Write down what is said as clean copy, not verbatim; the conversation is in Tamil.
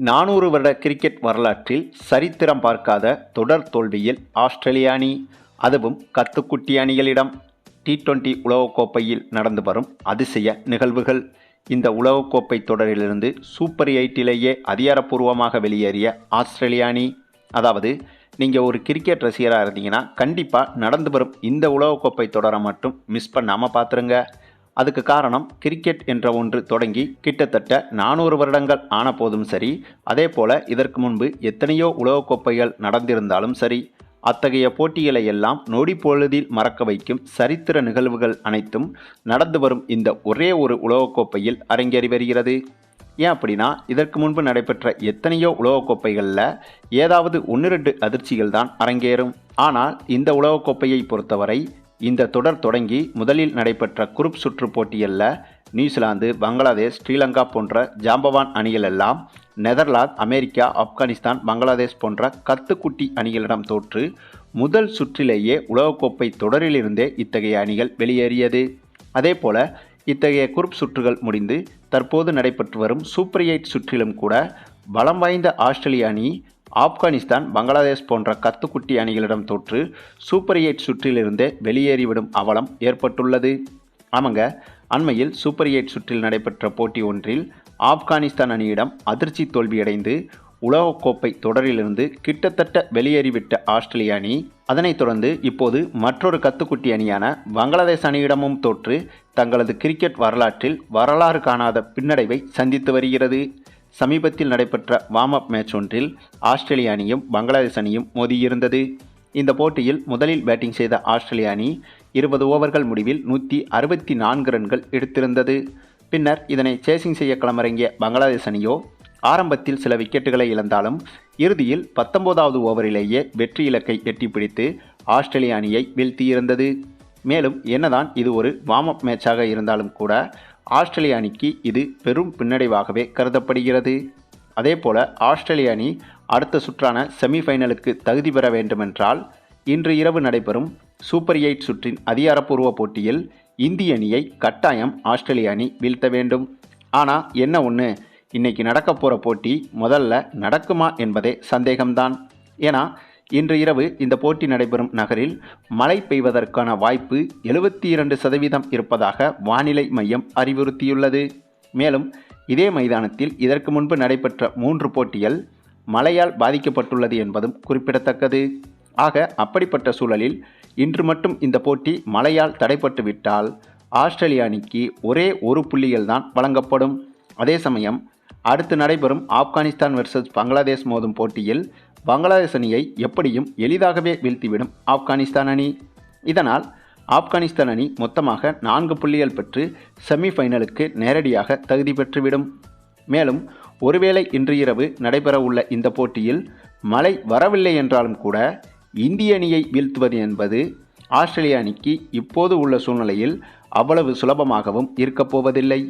400 வருட கிரிக்கெட் வரலாற்றில் சரித்திரம் பார்க்காத தொடர் தோல்வியில் ஆஸ்திரேலிய அணி, அதுவும் கத்துக்குட்டி அணிகளிடம். T20 உலகக்கோப்பையில் நடந்து வரும் அதிசய நிகழ்வுகள். இந்த உலகக்கோப்பை தொடரிலிருந்து சூப்பர் 8லேயே அதிகாரப்பூர்வமாக வெளியேறிய ஆஸ்திரேலிய அணி. அதாவது நீங்கள் ஒரு கிரிக்கெட் ரசிகராக இருந்தீங்கன்னா கண்டிப்பாக நடந்து வரும் இந்த உலகக்கோப்பை தொடரை மட்டும் மிஸ் பண்ணாமல் பார்த்துருங்க. அதுக்கு காரணம், கிரிக்கெட் என்ற ஒன்று தொடங்கி கிட்டத்தட்ட 400 வருடங்கள் ஆன போதும் சரி, அதே போல் இதற்கு முன்பு எத்தனையோ உலகக்கோப்பைகள் நடந்திருந்தாலும் சரி, அத்தகைய போட்டிகளை எல்லாம் நொடி பொழுதில் மறக்க வைக்கும் சரித்திர நிகழ்வுகள் அனைத்தும் நடந்து வரும் இந்த ஒரே ஒரு உலகக்கோப்பையில் அரங்கேறி வருகிறது. ஏன் அப்படின்னா, இதற்கு முன்பு நடைபெற்ற எத்தனையோ உலகக்கோப்பைகளில் ஏதாவது 1-2 அதிர்ச்சிகள் தான் அரங்கேறும். ஆனால் இந்த உலகக்கோப்பையை பொறுத்தவரை இந்த தொடர் தொடங்கி முதலில் நடைபெற்ற குரூப் சுற்று போட்டிகளில் நியூசிலாந்து, பங்களாதேஷ், ஸ்ரீலங்கா போன்ற ஜாம்பவான் அணிகள் எல்லாம் நெதர்லாந்து, அமெரிக்கா, ஆப்கானிஸ்தான், பங்களாதேஷ் போன்ற கத்துக்குட்டி அணிகளிடம் தோற்று முதல் சுற்றிலேயே உலகக்கோப்பை தொடரிலிருந்தே இத்தகைய அணிகள் வெளியேறியது. அதே போல இத்தகைய குரூப் சுற்றுகள் முடிந்து தற்போது நடைபெற்று வரும் சூப்பர் 8 சுற்றிலும் கூட பலம் வாய்ந்த ஆஸ்திரேலிய அணி ஆப்கானிஸ்தான், பங்களாதேஷ் போன்ற கத்துக்குட்டி அணிகளிடம் தோற்று சூப்பர் 8 சுற்றிலிருந்தே வெளியேறிவிடும் அவலம் ஏற்பட்டுள்ளது. ஆமாங்க, அண்மையில் சூப்பர் 8 சுற்றில் நடைபெற்ற போட்டி ஒன்றில் ஆப்கானிஸ்தான் அணியிடம் அதிர்ச்சி தோல்வியடைந்து உலகக்கோப்பை தொடரிலிருந்து கிட்டத்தட்ட வெளியேறிவிட்ட ஆஸ்திரேலிய அணி, அதனைத் தொடர்ந்து இப்போது மற்றொரு கத்துக்குட்டி அணியான பங்களாதேஷ் அணியிடமும் தோற்று தங்களது கிரிக்கெட் வரலாற்றில் வரலாறு காணாத பின்னடைவை சந்தித்து வருகிறது. சமீபத்தில் நடைபெற்ற வார்ம் அப் மேட்ச் ஒன்றில் ஆஸ்திரேலிய அணியும் பங்களாதேஷ் அணியும் மோதியிருந்தது. இந்த போட்டியில் முதலில் பேட்டிங் செய்த ஆஸ்திரேலிய அணி 20 ஓவர்கள் முடிவில் 164 ரன்கள் எடுத்திருந்தது. பின்னர் இதனை சேசிங் செய்ய களமிறங்கிய பங்களாதேஷ் அணியோ ஆரம்பத்தில் சில விக்கெட்டுகளை இழந்தாலும் இறுதியில் 19வது ஓவரிலேயே வெற்றி இலக்கை எட்டி பிடித்து ஆஸ்திரேலிய அணியை வீழ்த்தியிருந்தது. மேலும் என்னதான் இது ஒரு வார்ம் அப் மேட்சாக இருந்தாலும் கூட ஆஸ்திரேலிய அணிக்கு இது பெரும் பின்னடைவாகவே கருதப்படுகிறது. அதே போல ஆஸ்திரேலிய அணி அடுத்த சுற்றான செமிஃபைனலுக்கு தகுதி பெற வேண்டுமென்றால் இன்று இரவு நடைபெறும் சூப்பர் 8 சுற்றின் அதிகாரப்பூர்வ போட்டியில் இந்திய அணியை கட்டாயம் ஆஸ்திரேலிய அணி வீழ்த்த வேண்டும். ஆனால் என்ன ஒன்று, இன்னைக்கு நடக்க போகிற போட்டி முதல்ல நடக்குமா என்பதே சந்தேகம்தான். ஏன்னா இன்று இரவு இந்த போட்டி நடைபெறும் நகரில் மழை பெய்வதற்கான வாய்ப்பு 72% இருப்பதாக வானிலை மையம் அறிவுறுத்தியுள்ளது. மேலும் இதே மைதானத்தில் இதற்கு முன்பு நடைபெற்ற 3 போட்டிகள் மழையால் பாதிக்கப்பட்டுள்ளது என்பதும் குறிப்பிடத்தக்கது. ஆக அப்படிப்பட்ட சூழலில் இன்று மட்டும் இந்த போட்டி மழையால் தடைப்பட்டு விட்டால் ஆஸ்திரேலிய அணிக்கு ஒரே ஒரு புள்ளிகள் தான் வழங்கப்படும். அதே சமயம் அடுத்து நடைபெறும் ஆப்கானிஸ்தான் வெர்சஸ் பங்களாதேஷ் மோதும் போட்டியில் பங்களாதேஷ் அணியை எப்படியும் எளிதாகவே வீழ்த்திவிடும் ஆப்கானிஸ்தான் அணி. இதனால் ஆப்கானிஸ்தான் அணி மொத்தமாக 4 புள்ளிகள் பெற்று செமிஃபைனலுக்கு நேரடியாக தகுதி பெற்றுவிடும். மேலும் ஒருவேளை இன்று இரவு நடைபெறவுள்ள இந்த போட்டியில் மழை வரவில்லை என்றாலும் கூட இந்திய அணியை வீழ்த்துவது என்பது ஆஸ்திரேலிய அணிக்கு இப்போது உள்ள சூழ்நிலையில் அவ்வளவு சுலபமாகவும் இருக்கப் போவதில்லை.